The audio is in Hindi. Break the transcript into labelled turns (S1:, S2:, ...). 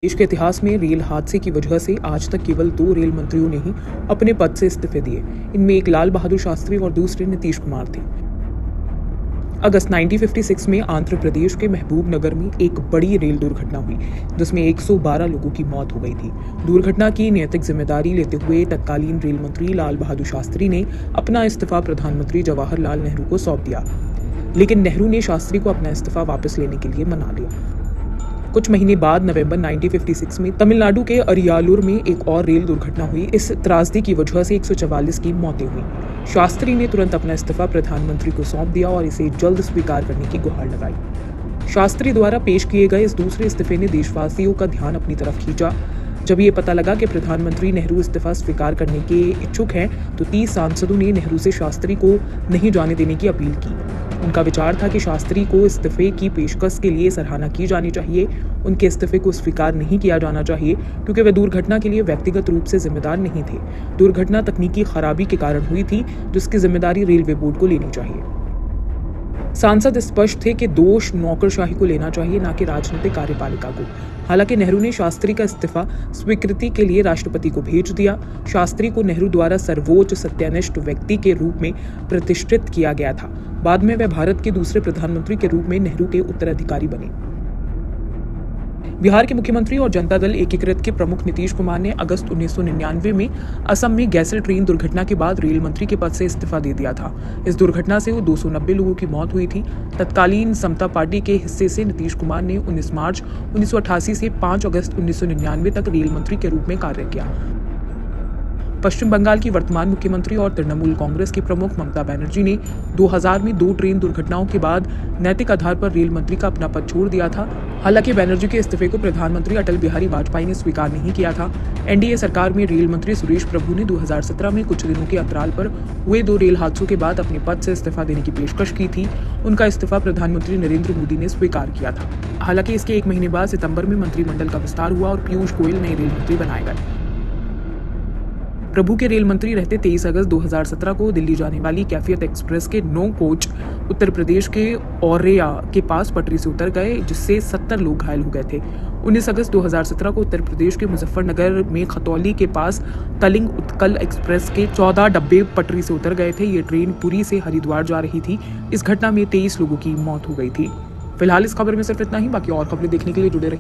S1: देश के इतिहास में रेल हादसे की वजह से आज तक केवल 2 रेल मंत्रियों ने ही अपने पद से इस्तीफे दिए। इनमें एक लाल बहादुर शास्त्री और दूसरे नीतीश कुमार थे। अगस्त 1956 में आंध्र प्रदेश के महबूब नगर में एक बड़ी रेल दुर्घटना हुई, जिसमें 112 लोगों की मौत हो गई थी। दुर्घटना की नैतिक जिम्मेदारी लेते हुए तत्कालीन रेल मंत्री लाल बहादुर शास्त्री ने अपना इस्तीफा प्रधानमंत्री जवाहरलाल नेहरू को सौंप दिया, लेकिन नेहरू ने शास्त्री को अपना इस्तीफा वापस लेने के लिए मना लिया। कुछ महीने बाद नवंबर 1956 में तमिलनाडु के अरियालूर में एक और रेल दुर्घटना हुई। इस त्रासदी की वजह से 144 की मौतें हुई। शास्त्री ने तुरंत अपना इस्तीफा प्रधानमंत्री को सौंप दिया और इसे जल्द स्वीकार करने की गुहार लगाई। शास्त्री द्वारा पेश किए गए इस दूसरे इस्तीफे ने देशवासियों का ध्यान अपनी तरफ खींचा। जब ये पता लगा कि प्रधानमंत्री नेहरू इस्तीफा स्वीकार करने के इच्छुक हैं, तो 30 सांसदों ने नेहरू से शास्त्री को नहीं जाने देने की अपील की। उनका विचार था कि शास्त्री को इस्तीफे की पेशकश के लिए सराहना की जानी चाहिए। उनके इस्तीफे को स्वीकार नहीं किया जाना चाहिए, क्योंकि वे दुर्घटना के लिए व्यक्तिगत रूप से जिम्मेदार नहीं थे। दुर्घटना तकनीकी खराबी के कारण हुई थी, जिसकी जिम्मेदारी रेलवे बोर्ड को लेनी चाहिए। सांसद स्पष्ट थे कि दोष नौकरशाही को लेना चाहिए, न कि राजनीतिक कार्यपालिका को। हालांकि नेहरू ने शास्त्री का इस्तीफा स्वीकृति के लिए राष्ट्रपति को भेज दिया। शास्त्री को नेहरू द्वारा सर्वोच्च सत्यनिष्ठ व्यक्ति के रूप में प्रतिष्ठित किया गया था। बाद में वे भारत के दूसरे प्रधानमंत्री के रूप में नेहरू के उत्तराधिकारी बने। बिहार के मुख्यमंत्री और जनता दल एकीकृत के प्रमुख नीतीश कुमार ने अगस्त 1999 में असम में गैसल ट्रेन दुर्घटना के बाद रेल मंत्री के पद से इस्तीफा दे दिया था। इस दुर्घटना से 290 लोगों की मौत हुई थी। तत्कालीन समता पार्टी के हिस्से से नीतीश कुमार ने 19 मार्च 1988 से 5 अगस्त 1999 तक रेल मंत्री के रूप में कार्य किया। पश्चिम बंगाल की वर्तमान मुख्यमंत्री और तृणमूल कांग्रेस की प्रमुख ममता बनर्जी ने 2000 में 2 ट्रेन दुर्घटनाओं के बाद नैतिक आधार पर रेल मंत्री का अपना पद छोड़ दिया था। हालांकि बनर्जी के इस्तीफे को प्रधानमंत्री अटल बिहारी वाजपेयी ने स्वीकार नहीं किया था। एनडीए सरकार में रेल मंत्री सुरेश प्रभु ने 2017 में कुछ दिनों के अंतराल पर हुए 2 रेल हादसों के बाद अपने पद से इस्तीफा देने की पेशकश की थी। उनका इस्तीफा प्रधानमंत्री नरेंद्र मोदी ने स्वीकार किया था। हालांकि इसके 1 महीने बाद सितंबर में मंत्रिमंडल का विस्तार हुआ और पीयूष गोयल नए रेल मंत्री बनाए गए। प्रभु के रेल मंत्री रहते 23 अगस्त 2017 को दिल्ली जाने वाली कैफियत एक्सप्रेस के 9 कोच उत्तर प्रदेश के औरैया के पास पटरी से उतर गए, जिससे 70 लोग घायल हो गए थे। 19 अगस्त 2017 को उत्तर प्रदेश के मुजफ्फरनगर में खतौली के पास कलिंग उत्कल एक्सप्रेस के 14 डब्बे पटरी से उतर गए थे। ये ट्रेन पुरी से हरिद्वार जा रही थी। इस घटना में 23 लोगों की मौत हो गई थी। फिलहाल इस खबर में सिर्फ इतना ही। बाकी और खबरें देखने के लिए जुड़े रहिए।